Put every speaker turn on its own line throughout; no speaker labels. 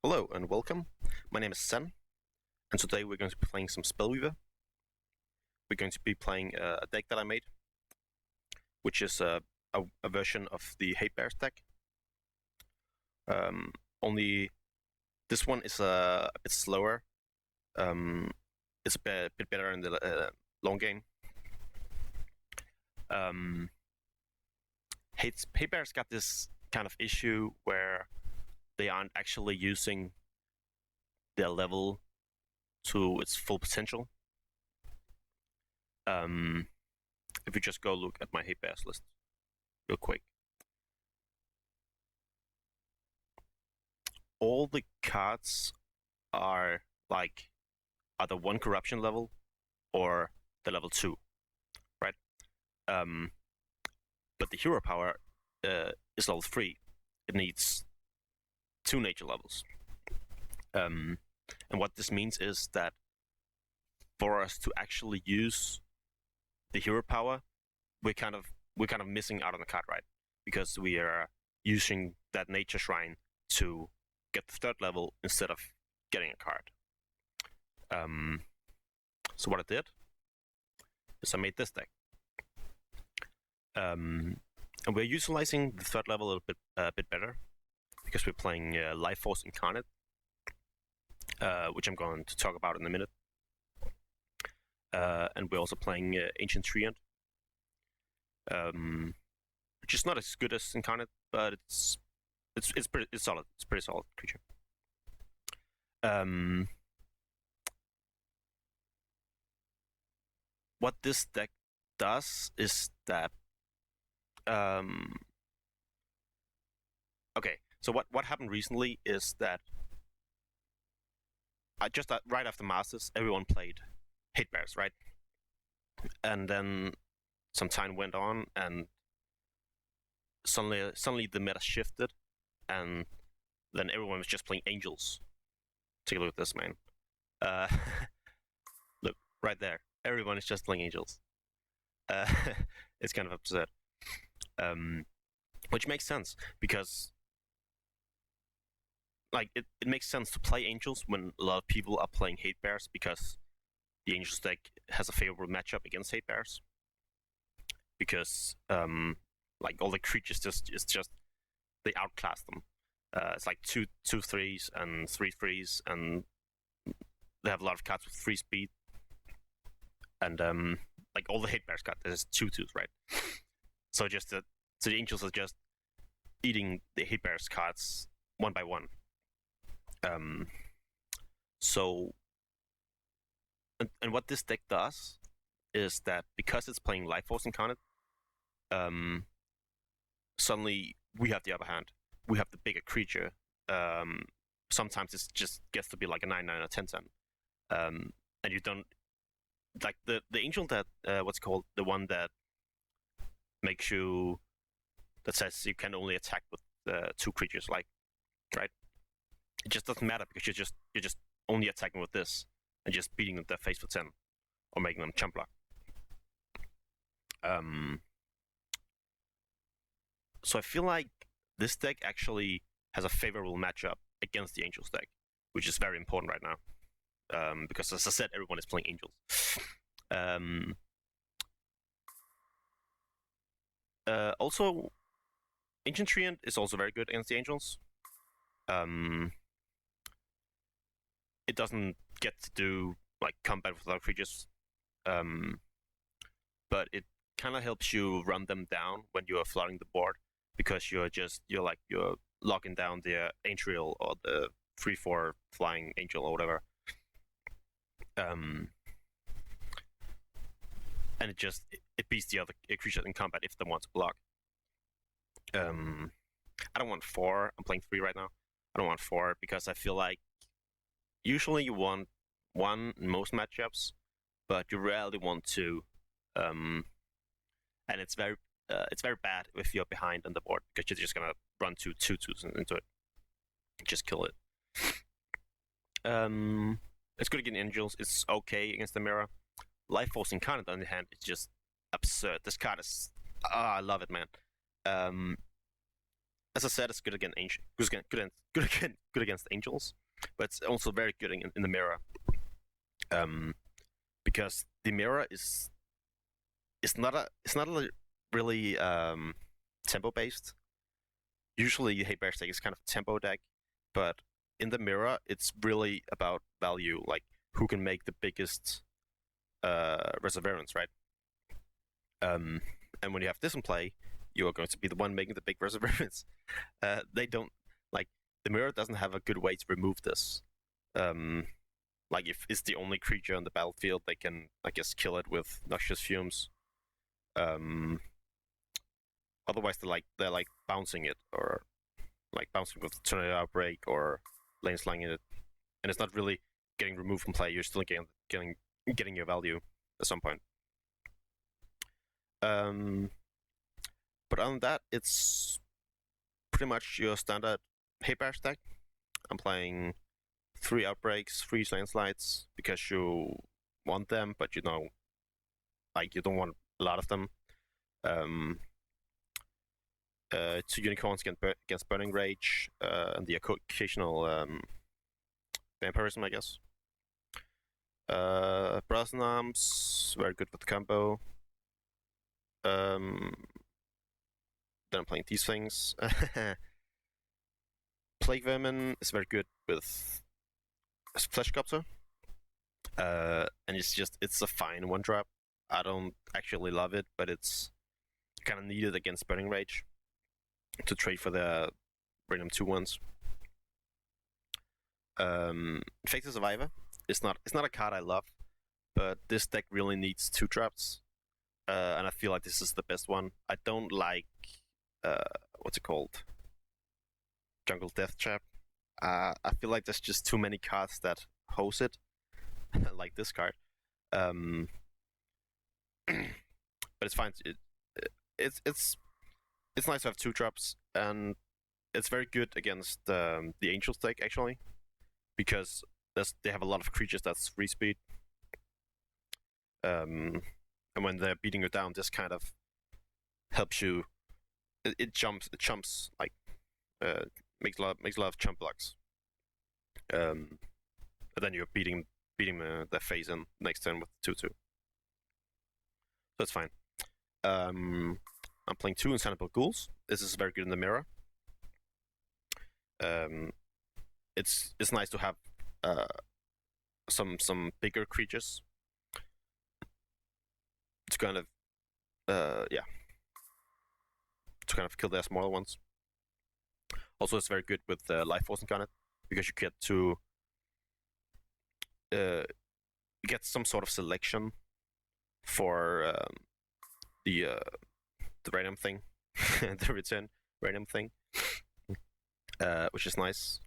Hello and welcome. My name is Zen, and today we're going to be playing some Spellweaver. We're going to be playing a deck that I made, which is a version of the Hatebears deck. Only this one is a bit slower. It's a bit better in the long game. Hatebears got this kind of issue where they aren't actually using their level to its full potential. If you just go look at my Hatebears list real quick, all the cards are either 1 corruption level or the level 2, right? But the hero power is level 3. It needs 2 nature levels. And what this means is that for us to actually use the hero power, we're kind of missing out on the card, right? Because we are using that nature shrine to get the 3rd level instead of getting a card. So what I did is I made this deck. And we're utilizing the 3rd level a bit better because we're playing Lifeforce Incarnate, which I'm going to talk about in a minute. And we're also playing Ancient Treant, which is not as good as Incarnate, but it's solid. It's a pretty solid creature. What this deck does is that okay, so what happened recently is that right after Masters, everyone played Hatebears, right? And then some time went on, and suddenly the meta shifted, and then everyone was just playing Angels. Take a look at this, man. Look, right there. Everyone is just playing Angels. It's kind of absurd. Which makes sense, because it makes sense to play Angels when a lot of people are playing Hatebears, because the Angels deck has a favorable matchup against Hatebears. Because all the creatures they outclass them. It's like 2/3s and 3/3s, and they have a lot of cards with 3 speed. And all the Hatebears cards, there's 2/2s, right? So the Angels are just eating the Hatebears cards one by one. And what this deck does is that because it's playing Lifeforce Incarnate, suddenly we have the upper hand. We have the bigger creature. Sometimes it just gets to be like a 9/9 or 10/10. And you don't like the angel that what's called the one that makes you that says you can only attack with 2 creatures, right? It just doesn't matter because you're just only attacking with this and just beating them their face for 10 or making them chump block. So I feel like this deck actually has a favorable matchup against the Angels deck, which is very important right now. Because as I said, everyone is playing Angels. Also, Ancient Treant is also very good against the Angels. It doesn't get to do combat with other creatures, but it kind of helps you run them down when you are flooding the board, because you're locking down the Angel or the 3/4 flying Angel or whatever. And it beats the other creatures in combat if they want to block. I don't want 4. I'm playing 3 right now. I don't want 4 because I feel like usually you want 1 in most matchups, but you rarely want 2. And it's very bad if you're behind on the board, because you're just gonna run 2/2s into it, just kill it. It's good against Angels. It's okay against the mirror. Lifeforce Incarnate, on the hand, is just absurd. This card is I love it, man. as I said, it's good against good against angels, but it's also very good in the mirror. Because the mirror is it's not a really tempo based. Usually, Hatebears deck is kind of a tempo deck, but in the mirror, it's really about value, like who can make the biggest Reserverance, right? And when you have this in play, you are going to be the one making the big Reserverance. They don't like the mirror doesn't have a good way to remove this. Like if it's the only creature on the battlefield, they can, I guess, kill it with noxious fumes. Otherwise, they're like bouncing it, or like bouncing with tornado outbreak, or lane slanging it, and it's not really getting removed from play. You're still getting your value at some point. But other than that, it's pretty much your standard Hatebears deck. I'm playing 3 outbreaks, 3 landslides because you want them, but you know, like you don't want a lot of them. 2 unicorns against Burning Rage, and the occasional vampirism, I guess. Brothers in Arms, very good with the combo. Then I'm playing these things. Plague Vermin is very good with Fleshcopter. And it's a fine 1-drop. I don't actually love it, but it's kind of needed against Burning Rage to trade for the random 2-1s. Infected Survivor it's not a card I love, but this deck really needs 2-drops. And I feel like this is the best one. I don't like what's it called? Jungle Death Trap. I feel like there's just too many cards that host it, like this card. But it's fine. It's nice to have 2-drops, and it's very good against the Angels deck actually, because they have a lot of creatures that's 3 speed. And when they're beating you down, this kind of helps you. It jumps like makes a lot of chump blocks. And then you're beating their face in next turn with 2/2. So that's fine. I'm playing 2 Insanable Ghouls. This is very good in the mirror. It's nice to have some bigger creatures to kind of to kind of kill their smaller ones. Also, it's very good with Lifeforce Incarnate because you get to get some sort of selection for the random thing, the return random thing, which is nice.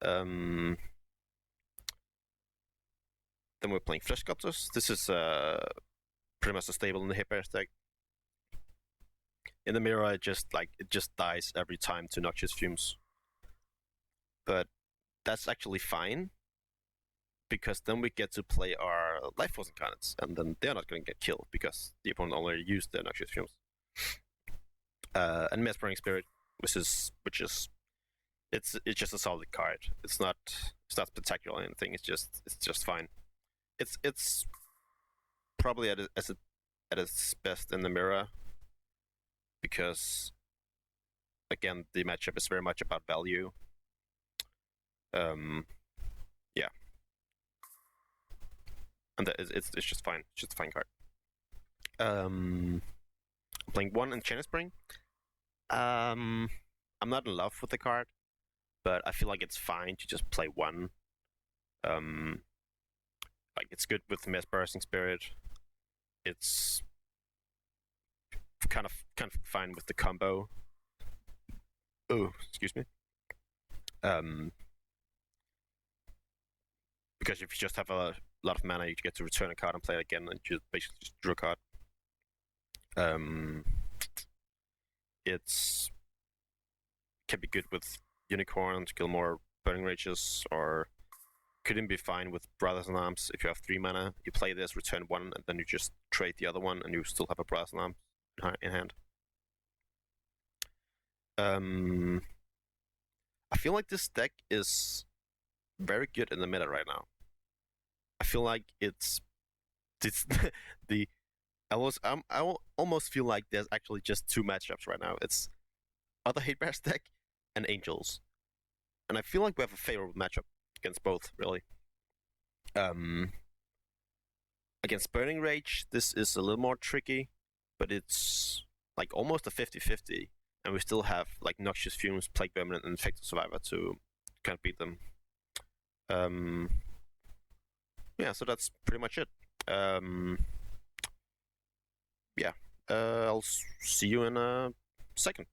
Then we're playing Fleshcopters. This is pretty much a stable in the Hatebears deck. In the mirror, it just dies every time to Noxious Fumes. But that's actually fine, because then we get to play our Lifeforce Incarnates, and then they're not going to get killed because the opponent already used their Noxious Fumes. And Mesmering Spirit, which is it's just a solid card. It's not spectacular or anything. It's just fine. It's probably at its best in the mirror, because again the matchup is very much about value. Yeah, and it's just fine. It's just a fine card. I'm playing 1 Enchanted Spring. I'm not in love with the card, but I feel like it's fine to just play 1. Like it's good with Mesmerizing Spirit. It's kind of fine with the combo. Oh, excuse me. Because if you just have a lot of mana, you get to return a card and play it again, and you basically just draw a card. It's can be good with Unicorn to kill more Burning Rages, or could even be fine with Brothers in Arms. If you have 3 mana, you play this, return 1, and then you just trade the other one, and you still have a Brothers in Arms in hand. I feel like this deck is very good in the meta right now. I feel like it's the I almost feel like there's actually just two matchups right now. It's other Hatebears deck and Angels, and I feel like we have a favorable matchup against both, really. Against Burning Rage, this is a little more tricky, but it's like almost a 50-50, and we still have like Noxious Fumes, Plague Vermin, and Infected Survivor to kind of beat them. Yeah, so that's pretty much it. Yeah, I'll see you in a second.